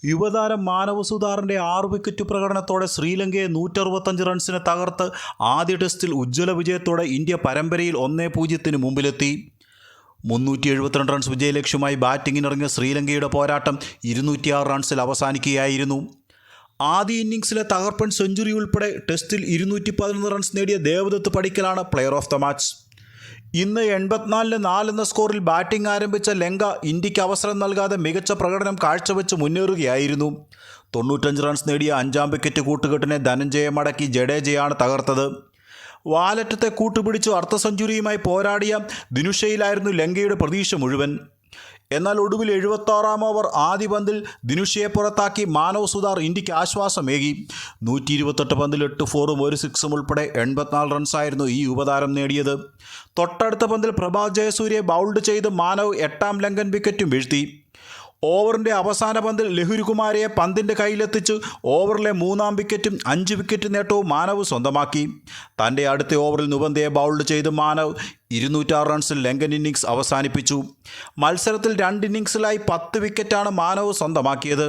യുവതാരം മാനവ് സുതാറിൻ്റെ 6 വിക്കറ്റ് പ്രകടനത്തോടെ ശ്രീലങ്കയെ 165 റൺസിന് തകർത്ത് ആദ്യ ടെസ്റ്റിൽ ഉജ്ജ്വല വിജയത്തോടെ ഇന്ത്യ പരമ്പരയിൽ 1-0 മുമ്പിലെത്തി. 372 റൺസ് വിജയലക്ഷ്യമായി ബാറ്റിങ്ങിനിറങ്ങിയ ശ്രീലങ്കയുടെ പോരാട്ടം 206 റൺസിൽ അവസാനിക്കുകയായിരുന്നു. ആദ്യ ഇന്നിംഗ്സിലെ തകർപ്പൻ സെഞ്ചുറി ഉൾപ്പെടെ ടെസ്റ്റിൽ 211 റൺസ് നേടിയ ദേവദത്ത് പടിക്കലാണ് പ്ലെയർ ഓഫ് ദ മാച്ച്. ഇന്ന് 84-4 എന്ന സ്കോറിൽ ബാറ്റിംഗ് ആരംഭിച്ച ലങ്ക ഇന്ത്യക്ക് അവസരം നൽകാതെ മികച്ച പ്രകടനം കാഴ്ചവെച്ച് മുന്നേറുകയായിരുന്നു. 95 റൺസ് നേടിയ 5-ാം വിക്കറ്റ് കൂട്ടുകെട്ടിനെ ധനഞ്ജയെ മടക്കി ജഡേജയാണ് തകർത്തത്. വാലറ്റത്തെ കൂട്ടുപിടിച്ചു അർദ്ധ സെഞ്ചുറിയുമായി പോരാടിയ ദിനുഷയിലായിരുന്നു ലങ്കയുടെ പ്രതീക്ഷ മുഴുവൻ. എന്നാൽ ഒടുവിൽ 76-ാം ഓവർ ആദ്യ പന്തിൽ ദിനുഷയെ പുറത്താക്കി മാനവ് സുതാർ ഇന്ത്യക്ക് ആശ്വാസമേകി. 128 പന്തിൽ 8 4-ഉം 1 6-ഉം ഉൾപ്പെടെ 84 റൺസായിരുന്നു ഈ യുവതാരം നേടിയത്. തൊട്ടടുത്ത പന്തിൽ പ്രഭാത് ജയസൂര്യയെ ബൗൾഡ് ചെയ്ത് മാനവ് 8-ാം ലങ്കൻ വിക്കറ്റും വീഴ്ത്തി. ഓവറിൻ്റെ അവസാന പന്തിൽ ലഹുരുകുമാരയെ പന്തിൻ്റെ കയ്യിലെത്തിച്ച് ഓവറിലെ 3-ാം വിക്കറ്റും 5 വിക്കറ്റ് നേട്ടവും മാനവ് സ്വന്തമാക്കി. തൻ്റെ അടുത്ത ഓവറിൽ നുബന്ധയെ ബൗൾഡ് ചെയ്ത് മാനവ് 206 റൺസിൽ ലങ്കൻ ഇന്നിംഗ്സ് അവസാനിപ്പിച്ചു. മത്സരത്തിൽ 2 ഇന്നിംഗ്സിലായി 10 വിക്കറ്റാണ് മാനവ് സ്വന്തമാക്കിയത്.